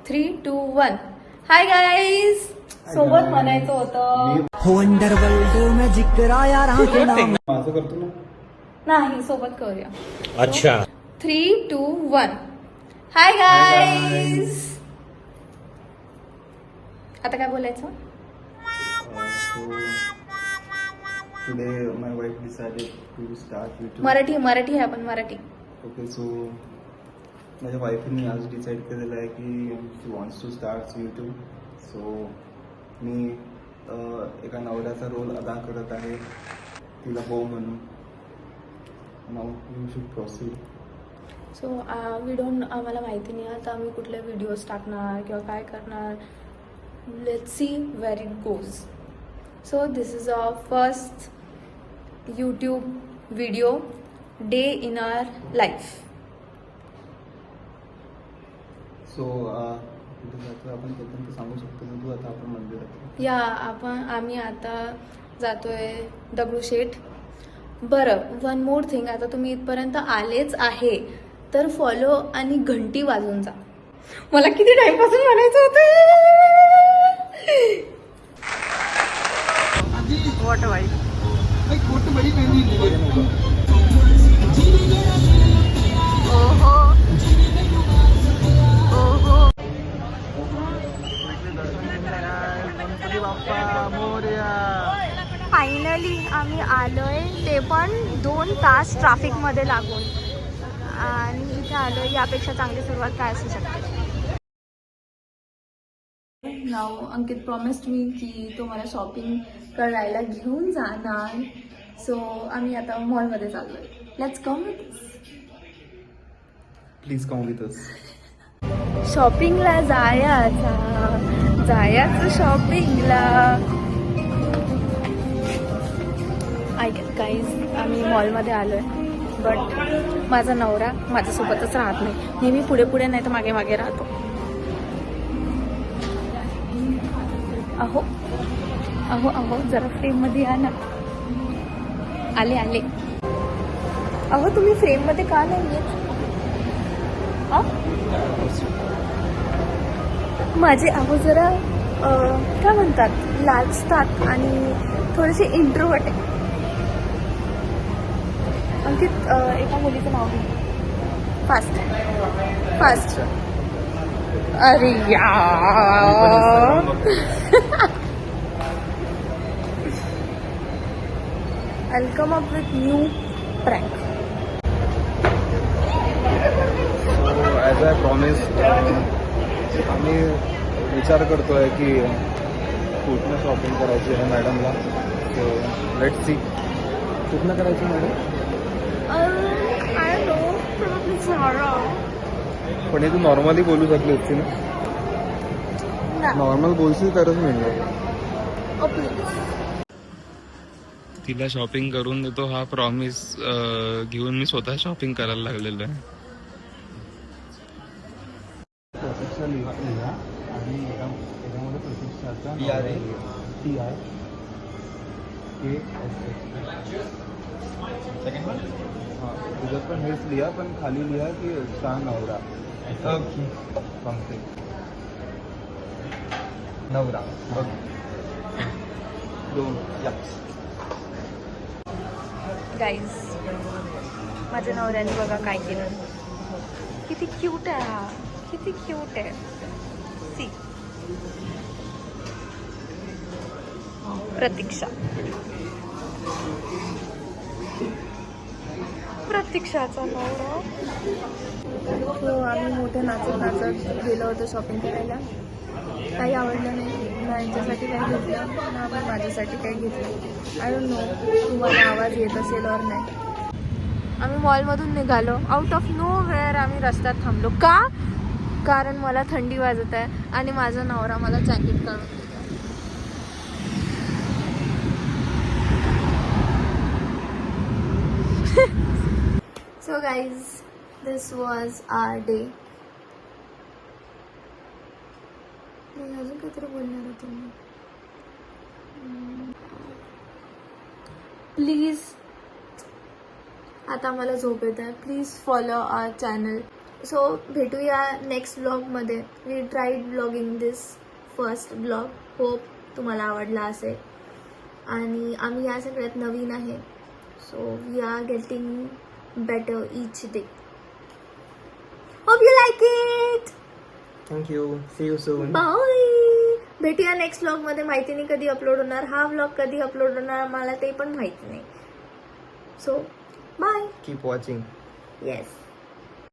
3, 2, 1. Hi guys. सोबत म्हणायचं होतं. वंडरवर्ल्ड में जिक्र आया राके नाम माझं करतो ना. नाही, सोबत करूया. अच्छा 3, 2, 1. Hi guys. आता काय बोलायचं? Today my wife decided to start YouTube. Marathi आहे आपण मराठी. ओके सो माझ्या वाईफने आज डिसाईड केलेलं आहे की she wants to start YouTube. So मी एका नवऱ्याचा रोल अदा करत आहे तिला हो म्हणून. Now you should proceed. So आम्हाला माहिती नाही आता आम्ही कुठले व्हिडिओज टाकणार किंवा काय करणार. Let's see where it goes. So this is our first YouTube video day in our life. सो आपण कधी सांगू शकतो ना तू आता आपण मंदिरात या आम्ही आता जातोय दगडूशेठ. बरं, वन मोर थिंग. आता तुम्ही इथपर्यंत आलेच आहे तर फॉलो आणि घंटी वाजवून जा. मला किती टाइम पासून म्हणायचं होतं. वॉट वाईट ओहो ओहो. फायनली आम्ही आलोय, ते पण 2 तास ट्रॅफिक मध्ये लागून, आणि इथे आलोय. यापेक्षा चांगली सुरुवात काय असू शकते. नाव अंकित प्रॉमिस्ड मी की तो मला शॉपिंग करायला घेऊन जाणार. सो आम्ही आता मॉलमध्ये चाललोय. Let's come with please come with us. शॉपिंगला जायचं शॉपिंगला. गाईज आम्ही मॉलमध्ये आलोय, बट माझा नवरा माझ्यासोबतच राहत नाही. नेहमी पुढे पुढे नाही तर मागे मागे राहतो. अहो अहो अहो जरा फ्रेममध्ये या ना. आले. अहो तुम्ही फ्रेममध्ये का नाही येत? माझे अहो जरा काय म्हणतात, लाजतात आणि थोडेसे इंट्रोवर्ट आहे. अंकित एका मुलीचं नाव घे. फास्ट. अरे यार. I'll come up with new prank. So as I promise आम्ही विचार करतोय की कुठनं शॉपिंग करायची आहे मॅडमला. सो लेट्स सी कुठनं करायची madam. I don't know, probably Zara. पण हे तू नॉर्मली बोलू शकली होती ना. No. नॉर्मल बोलशील तरच मिळणार. Oh please. तिला शॉपिंग करून देतो हा प्रॉमिस घेऊन मी स्वतः शॉपिंग करायला लागलेलो आहे. प्रतीक्षा लिहा आणि याच्यामध्ये प्रतीक्षाचा TRAKSH. हां तुझ्यात पण हेच लिहा, पण खाली लिहा की चा नवरा. समथिंग नवरा बघ 2 या. गाईज माझ्या नवऱ्याने बघा काय केलं. किती क्यूट आहे हा, किती क्यूट आहे. सी प्रतीक्षाचा नवरा. हो आम्ही मोठे नाचत गेलो होतो शॉपिंग करायला. काही आवडलं नाही ना. यांच्यासाठी काही घेतलं ना माझ्यासाठी काही घेतलं. आय डोंट नो तुम्हाला आवाज येत असेल और नाही. आम्ही मॉलमधून निघालो. आउट ऑफ नो वेअर आम्ही रस्त्यात थांबलो. का? कारण मला थंडी वाजत आहे आणि माझा नवरा मला जॅकेट काढून देतो. So guys this was our day. अजून काहीतरी बोलणार होते मी. प्लीज आता मला झोप येत आहे. Please follow our channel so भेटूया नेक्स्ट ब्लॉगमध्ये. We tried blogging this first blog. Hope तुम्हाला आवडला असेल. आणि आम्ही या सगळ्यात नवीन आहे. So we are getting better each day. Hope you like it. Thank you. See you soon. Bye. भेटूया नेक्स्ट ब्लॉग मध्ये. माहिती नाही कधी अपलोड होणार. हा ब्लॉग कधी अपलोड होणार मला ते पण माहिती नाही. So bye. Keep watching. Yes.